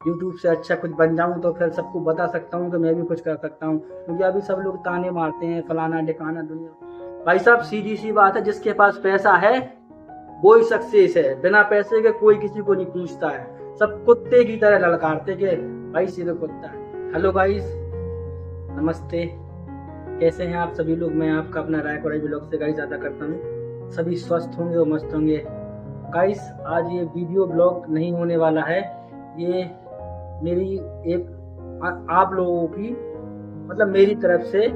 YouTube से अच्छा कुछ बन जाऊँ तो फिर सबको बता सकता हूँ कि मैं भी कुछ कर सकता हूँ। क्योंकि अभी सब लोग ताने मारते हैं फलाना ढिकाना दुनिया। भाई साहब सीधी सी बात है, जिसके पास पैसा है वो ही सक्सेस है। बिना पैसे के कोई किसी को नहीं पूछता है, सब कुत्ते की तरह ललकारते कि भाई सीधे कुत्ता है। हेलो गाइस, नमस्ते, कैसे हैं आप सभी लोग। मैं आपका अपना रायपुर ब्लॉग से गाइस अदा करता हूँ। सभी स्वस्थ होंगे और मस्त होंगे। गाइस आज ये वीडियो ब्लॉग नहीं होने वाला है, ये मेरी एक आप लोगों की मतलब मेरी तरफ से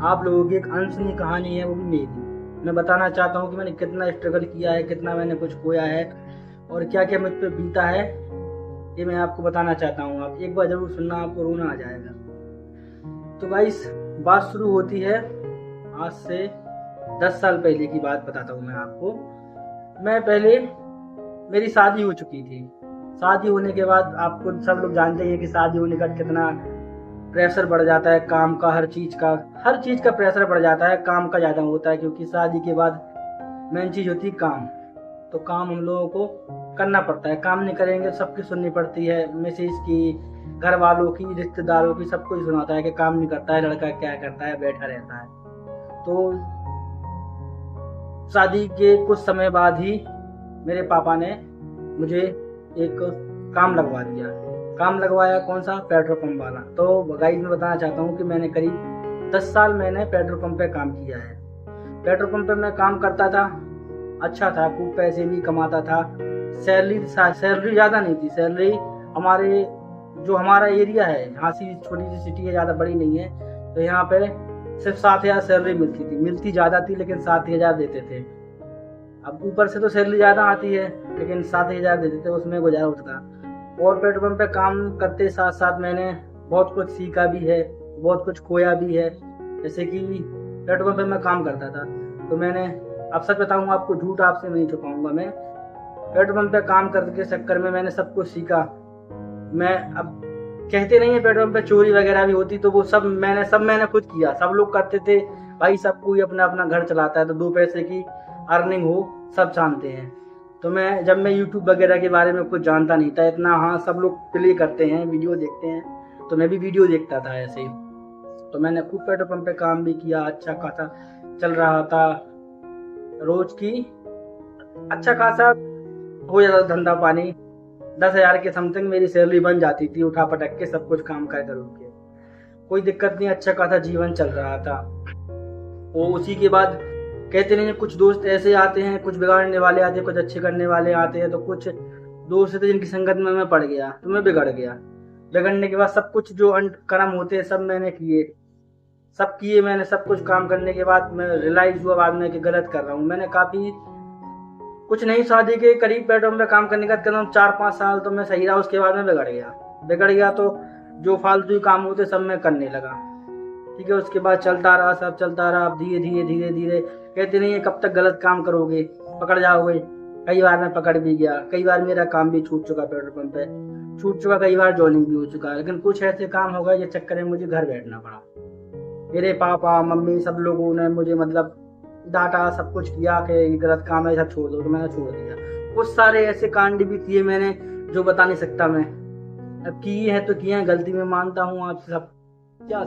आप लोगों की एक अनसुनी कहानी है, वो भी मेरी। मैं बताना चाहता हूँ कि मैंने कितना स्ट्रगल किया है, कितना मैंने कुछ खोया है और क्या क्या मुझ पर बीता है, ये मैं आपको बताना चाहता हूँ। आप एक बार जरूर सुनना, आपको रोना आ जाएगा। तो गाइस बात शुरू होती है आज से 10 साल पहले की बात बताता हूँ मैं आपको। मैं पहले मेरी शादी हो चुकी थी। शादी होने के बाद आपको सब लोग जानते हैं कि शादी होने का कितना प्रेशर बढ़ जाता है, काम का, हर चीज का प्रेशर बढ़ जाता है, काम का ज्यादा होता है। क्योंकि शादी के बाद मेन चीज होती है काम। तो काम हम लोगों को करना पड़ता है, काम नहीं करेंगे सबकी सुननी पड़ती है, मैसेज की, घर वालों की, रिश्तेदारों की, सबको ही सुनाता है कि काम नहीं करता है लड़का, क्या करता है, बैठा रहता है। तो शादी के कुछ समय बाद ही मेरे पापा ने मुझे एक काम लगवा दिया। काम लगवाया कौन सा, पेट्रोल पंप वाला। तो गाइस मैं बताना चाहता हूँ कि मैंने करीब 10 साल मैंने पेट्रोल पंप पे काम किया है। पेट्रोल पंप पे मैं काम करता था, अच्छा था, खूब पैसे भी कमाता था। सैलरी ज़्यादा नहीं थी। सैलरी हमारे जो हमारा एरिया है, यहाँ से छोटी सी सिटी है, ज़्यादा बड़ी नहीं है, तो यहाँ पे सिर्फ 7,000 सैलरी मिलती थी। मिलती ज़्यादा थी लेकिन 7,000 देते थे। अब ऊपर से तो सैलरी ज़्यादा आती है लेकिन 7,000 देते थे, उसमें गुजारा उठता। और पेट्रोल पंप पे काम करते साथ साथ मैंने बहुत कुछ सीखा भी है, बहुत कुछ खोया भी है। जैसे कि पेट्रोल पंप पे मैं काम करता था तो मैंने, अब सच बताऊंगा आपको, झूठ आपसे नहीं छुपाऊंगा मैं, पेट्रोल पंप पे काम करने के चक्कर में मैंने सब कुछ सीखा। मैं अब कहते नहीं है पेट्रोल पंप पे चोरी वगैरह भी होती, तो वो सब मैंने खुद किया। सब लोग करते थे भाई, सब कोई अपना अपना घर चलाता है तो दो पैसे की अर्निंग हो सब जानते हैं। तो जब मैं यूट्यूब वगैरह के बारे में कुछ जानता नहीं था इतना, हाँ सब लोग प्ले करते हैं, वीडियो देखते हैं, तो मैं भी वीडियो देखता था ऐसे ही। तो मैंने खूब पेट्रोल पंप पे काम भी किया, अच्छा खासा चल रहा था। रोज की अच्छा खासा हो जाता धंधा पानी, 10,000 के समथिंग मेरी सैलरी बन जाती थी, उठा पटक के सब कुछ काम कर के। कोई दिक्कत नहीं, अच्छा खासा जीवन चल रहा था। वो उसी के बाद कहते नहीं, कुछ दोस्त ऐसे आते हैं, कुछ बिगाड़ने वाले आते हैं, कुछ अच्छे करने वाले आते हैं। तो कुछ दोस्त थे जिनकी संगत में मैं पड़ गया तो मैं बिगड़ गया। बिगड़ने के बाद सब कुछ जो कर्म होते हैं सब मैंने किए मैंने सब कुछ काम करने के बाद मैं रियलाइज हुआ बाद में कि गलत कर रहा हूँ। मैंने काफी कुछ नहीं, शादी के करीब पेट्रोल पंप पे काम करने का कदम 4-5 साल तो मैं सही रहा, उसके बाद मैं बिगड़ गया तो जो फालतू काम होते सब मैं करने लगा। ठीक है, उसके बाद चलता रहा, सब चलता रहा। अब धीरे धीरे धीरे धीरे कहते नहीं है कब तक गलत काम करोगे, पकड़ जाओगे। कई बार मैं पकड़ भी गया, कई बार मेरा काम भी छूट चुका, पेट्रोल पंप पे छूट चुका, कई बार ज्वाइनिंग भी हो चुका। लेकिन कुछ ऐसे काम हो गए जिस चक्कर में मुझे घर बैठना पड़ा। मेरे पापा मम्मी सब लोगों ने मुझे मतलब डांटा, सब कुछ किया कि गलत काम है, सब छोड़ दो, तो मैंने छोड़ दिया। कुछ सारे ऐसे कांड भी किए मैंने जो बता नहीं सकता मैं। अब किए हैं तो किए हैं, गलती में मानता हूँ। आप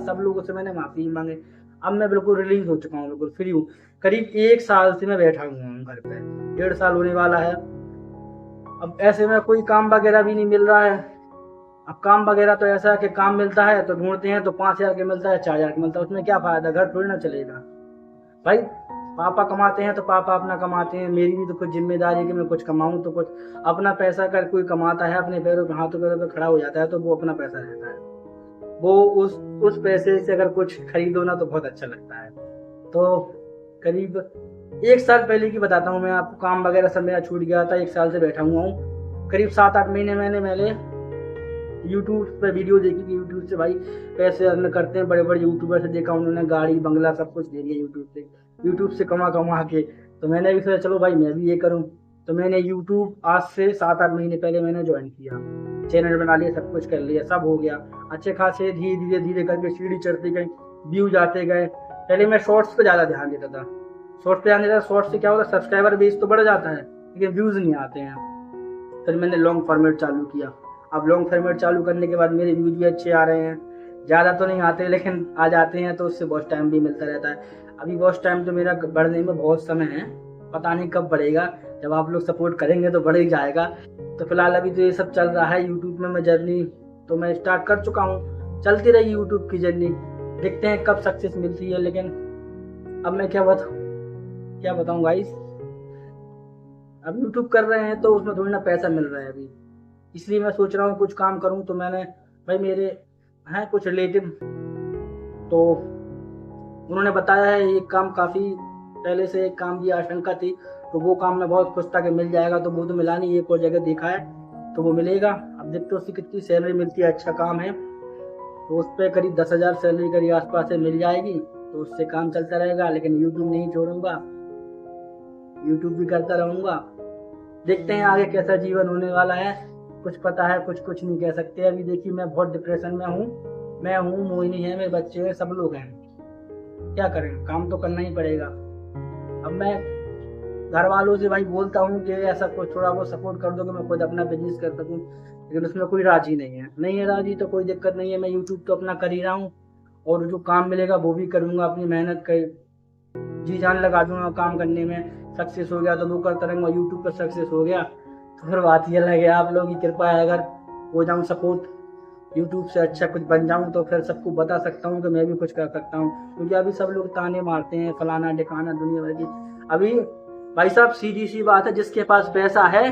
सब लोगों से मैंने माफी मांगे। अब मैं बिल्कुल रिलीज हो चुका हूँ, बिल्कुल फ्री हूँ। करीब 1 साल से मैं बैठा हुआ हूँ घर पे, 1.5 साल होने वाला है। अब ऐसे में कोई काम वगैरह भी नहीं मिल रहा है। अब काम वगैरह तो ऐसा है कि काम मिलता है तो ढूंढते हैं तो 5,000 के मिलता है, 4,000 के मिलता है, उसमें क्या फायदा, घर थोड़ी ना चलेगा भाई। पापा कमाते हैं तो पापा अपना कमाते हैं, मेरी भी तो कुछ जिम्मेदारी है कि मैं कुछ कमाऊं। तो कुछ अपना पैसा कर कोई कमाता है, अपने पैरों पे हाथों पैरों पे खड़ा हो जाता है, तो वो अपना पैसा रहता है। वो उस पैसे से अगर कुछ खरीदो ना तो बहुत अच्छा लगता है। तो करीब 1 साल पहले की बताता हूँ मैं आपको, काम वगैरह सब मेरा छूट गया था, 1 साल से बैठा हुआ हूँ। करीब 7-8 महीने मैंने यूट्यूब पे वीडियो देखी कि यूट्यूब से भाई पैसे अर्न करते हैं। बड़े बड़े यूट्यूबर से देखा, उन्होंने गाड़ी बंगला सब कुछ दे दिया यूट्यूब से कमा कमा के। तो मैंने भी सोचा चलो भाई मैं भी ये करूँ। तो मैंने यूट्यूब आज से 7-8 महीने पहले मैंने ज्वाइन किया, चैनल बना लिया, सब कुछ कर लिया, सब हो गया अच्छे खासे। धीरे धीरे धीरे करके सीढ़ी चढ़ती गई, व्यूज आते गए। पहले मैं शॉर्ट्स पे ज़्यादा ध्यान देता था। शॉर्ट्स से क्या होता है, सब्सक्राइबर बेस तो बढ़ जाता है लेकिन व्यूज नहीं आते हैं। फिर मैंने लॉन्ग फॉर्मेट चालू किया। अब लॉन्ग फॉर्मेट चालू करने के बाद मेरे व्यूज भी अच्छे आ रहे हैं, ज़्यादा तो नहीं आते लेकिन आ जाते हैं, तो उससे बहुत टाइम भी मिलता रहता है। अभी बहुत टाइम तो मेरा बढ़ने में बहुत समय है, पता नहीं कब बढ़ेगा, जब आप लोग सपोर्ट करेंगे तो बढ़ ही जाएगा। तो फिलहाल अभी तो ये सब चल रहा है यूट्यूब में, मैं जर्नी तो मैं स्टार्ट कर चुका हूँ, चलती रही यूट्यूब की जर्नी, देखते हैं कब सक्सेस मिलती है। लेकिन अब मैं क्या बताऊँ गाइस, अब यूट्यूब कर रहे हैं तो उसमें थोड़ी ना पैसा मिल रहा है अभी, इसलिए मैं सोच रहा हूँ कुछ काम करूँ। तो मैंने भाई मेरे हैं कुछ रिलेटिव, तो उन्होंने बताया है एक काम, काफ़ी पहले से एक काम की आशंका थी, तो वो काम में बहुत खुश था कि मिल जाएगा, तो वो तो मिला नहीं, एक और जगह देखा है तो वो मिलेगा। अब देखते उसकी कितनी सैलरी मिलती है, अच्छा काम है तो उस पर करीब 10,000 सैलरी करीब आसपास से मिल जाएगी, तो उससे काम चलता रहेगा। लेकिन यूट्यूब नहीं छोड़ूंगा, यूट्यूब भी करता रहूँगा। देखते हैं आगे कैसा जीवन होने वाला है, कुछ पता है कुछ नहीं कह सकते। अभी देखिए मैं बहुत डिप्रेशन में हूँ, मैं हूँ, मोहिनी है, मेरे बच्चे हैं, सब लोग हैं, क्या करें, काम तो करना ही पड़ेगा। अब मैं घर वालों से भाई बोलता हूँ कि ऐसा कुछ थोड़ा बहुत सपोर्ट कर दो कि मैं खुद अपना बिजनेस कर सकूँ, लेकिन उसमें कोई राजी नहीं है राजी, तो कोई दिक्कत नहीं है, मैं यूट्यूब तो अपना कर ही रहा हूँ, और जो काम मिलेगा वो भी करूँगा, अपनी मेहनत कर जी जान लगा दूंगा काम करने में। सक्सेस हो गया तो वो करता रहूँगा, यूट्यूब पर सक्सेस हो गया तो फिर बात ये लगे, आप लोगों की कृपा है, अगर हो जाऊँ सपोर्ट यूट्यूब से अच्छा कुछ बन जाऊँ तो फिर सबको बता सकता हूँ कि मैं भी कुछ कर सकता हूँ। क्योंकि अभी सब लोग ताने मारते हैं, फलाना ढिकाना दुनिया भर की। अभी भाई साहब सीधी सी बात है, जिसके पास पैसा है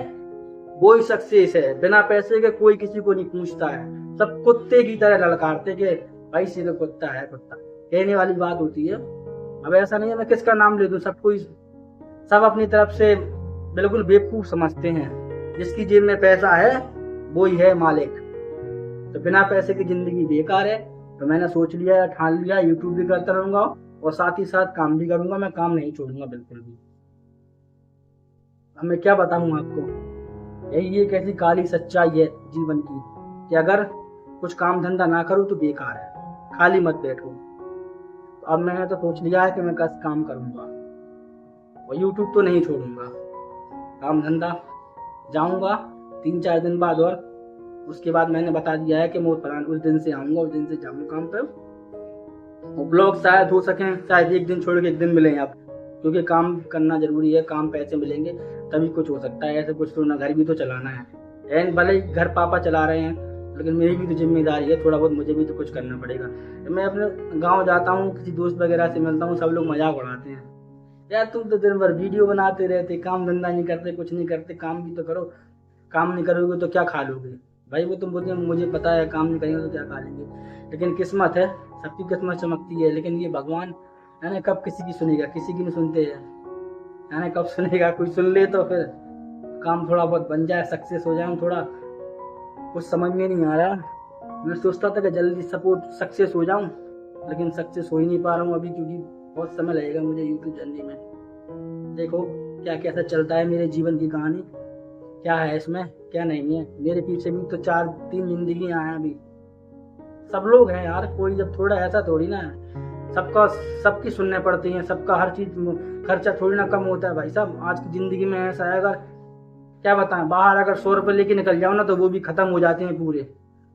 वो ही सक्सेस है, बिना पैसे के कोई किसी को नहीं पूछता है, सब कुत्ते की तरह ललकारते कि भाई सीधे कुत्ता है, कुत्ता कहने वाली बात होती है। अब ऐसा नहीं है मैं किसका नाम ले दूं, सब अपनी तरफ से बिल्कुल बेवकूफ समझते हैं, जिसकी जेब में पैसा है वो ही है मालिक। तो बिना पैसे की जिंदगी बेकार है, तो मैंने सोच लिया, ठान लिया, यूट्यूब भी करता रहूंगा और साथ ही साथ काम भी करूंगा, मैं काम नहीं छोड़ूंगा बिल्कुल भी। अब मैं क्या बताऊं आपको, यही एक ऐसी काली सच्चाई है जीवन की कि अगर कुछ काम धंधा ना करूं तो बेकार है, खाली मत बैठो। तो अब मैंने तो सोच लिया है कि मैं कस काम करूंगा और यूट्यूब तो नहीं छोड़ूंगा, काम धंधा जाऊंगा 3-4 दिन बाद, और उसके बाद मैंने बता दिया है कि मैं उस दिन से आऊंगा, उस दिन से जाऊंगा काम पे। और ब्लॉग शायद हो सके, शायद एक दिन छोड़ के एक दिन मिले आप, क्योंकि काम करना जरूरी है, काम पैसे मिलेंगे तभी कुछ हो सकता है, ऐसे कुछ तो ना, घर भी तो चलाना है। एंड भले ही घर पापा चला रहे हैं, लेकिन मेरी भी तो जिम्मेदारी है, थोड़ा बहुत मुझे भी तो कुछ करना पड़ेगा। मैं अपने गाँव जाता हूँ, किसी दोस्त वगैरह से मिलता हूँ, सब लोग मजाक उड़ाते हैं, यार तुम तो दिन भर वीडियो बनाते रहते, काम धंधा नहीं करते, कुछ नहीं करते, काम भी तो करो, काम नहीं करोगे तो क्या खा लोगे। भाई वो तुम बोलते मुझे पता है, काम नहीं करेंगे तो क्या खा लेंगे, लेकिन किस्मत है, सबकी किस्मत चमकती है, लेकिन ये भगवान यानी कब किसी की सुनेगा, किसी की नहीं सुनते हैं, यानी कब सुनेगा, कोई सुन ले तो फिर काम थोड़ा बहुत बन जाए, सक्सेस हो जाए। थोड़ा कुछ समझ में नहीं आ रहा, मैं सोचता था कि जल्दी सक्सेस हो जाऊं, लेकिन सक्सेस हो ही नहीं पा रहा हूँ अभी, क्योंकि बहुत समय लगेगा मुझे यूट्यूब जर्नी में। देखो क्या कैसा चलता है मेरे जीवन की कहानी, क्या है इसमें क्या नहीं है, मेरे पीछे भी तो 3 जिंदगियां हैं अभी, सब लोग हैं यार, कोई जब थोड़ा ऐसा थोड़ी ना है, सबकी सुनने पड़ती है, सबका हर चीज खर्चा थोड़ी ना कम होता है भाई साहब। आज की जिंदगी में ऐसा है, अगर क्या बताएं, बाहर अगर 100 रुपये लेके निकल जाओ ना तो वो भी खत्म हो जाते हैं पूरे।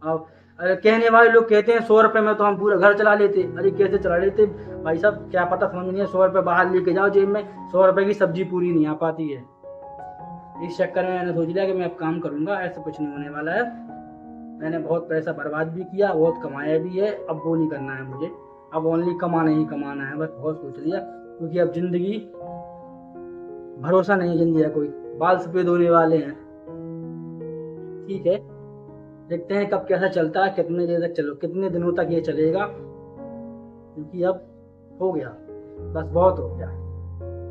अब अरे कहने वाले लोग कहते हैं 100 रुपये में तो हम पूरा घर चला लेते, अरे कैसे चला लेते भाई साहब, क्या पता समझ नहीं है, 100 रुपये बाहर लेके जाओ जेब में, 100 रुपये की सब्जी पूरी नहीं आ पाती है। इस चक्कर में मैंने सोच लिया कि मैं अब काम करूंगा, ऐसा कुछ नहीं होने वाला है। मैंने बहुत पैसा बर्बाद भी किया, बहुत कमाया भी है, अब वो नहीं करना है मुझे, अब ओनली कमाना ही कमाना है बस, बहुत सोच लिया। क्योंकि अब जिंदगी भरोसा नहीं है, जिंदगी है कोई, बाल सफेद होने वाले हैं। ठीक है, देखते हैं कब कैसा चलता है, कितने देर तक कितने दिनों तक ये चलेगा, क्योंकि अब हो गया, बस बहुत हो गया,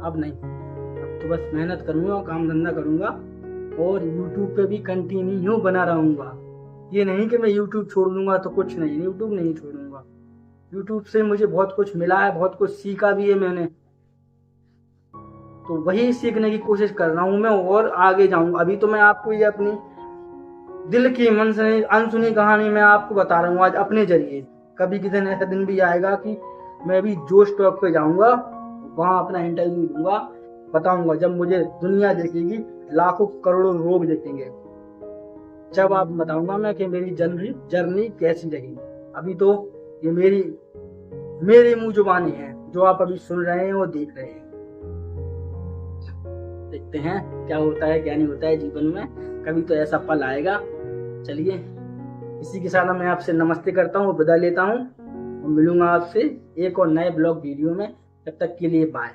अब नहीं, अब तो बस मेहनत करूंगा, काम धंधा करूंगा और यूट्यूब पे भी कंटिन्यू बना रहूंगा। ये नहीं कि मैं यूट्यूब छोड़ दूंगा तो कुछ नहीं, यूट्यूब नहीं छोड़ूंगा। यूट्यूब से मुझे बहुत कुछ मिला है, बहुत कुछ सीखा भी है मैंने, तो वही सीखने की कोशिश कर रहा हूँ मैं और आगे जाऊंगा। अभी तो मैं आपको ये अपनी दिल की मन से अनसुनी कहानी मैं आपको बता रहा हूँ आज अपने जरिए। कभी किसी दिन ऐसा दिन भी आएगा कि मैं भी जोश टॉक पे जाऊंगा, वहां अपना इंटरव्यू दूंगा, बताऊंगा, जब मुझे दुनिया देखेगी, लाखों करोड़ों लोग देखेंगे, जब आप बताऊंगा मैं कि मेरी जर्नी कैसी रही। अभी तो ये मेरी मुंह जुबानी है, जो आप अभी सुन रहे हैं वो देख रहे हैं। देखते हैं क्या होता है क्या नहीं होता है जीवन में, कभी तो ऐसा पल आएगा। चलिए, इसी के साथ मैं आपसे नमस्ते करता हूँ, विदा लेता हूँ और मिलूंगा आपसे एक और नए ब्लॉग वीडियो में। तब तक के लिए बाय।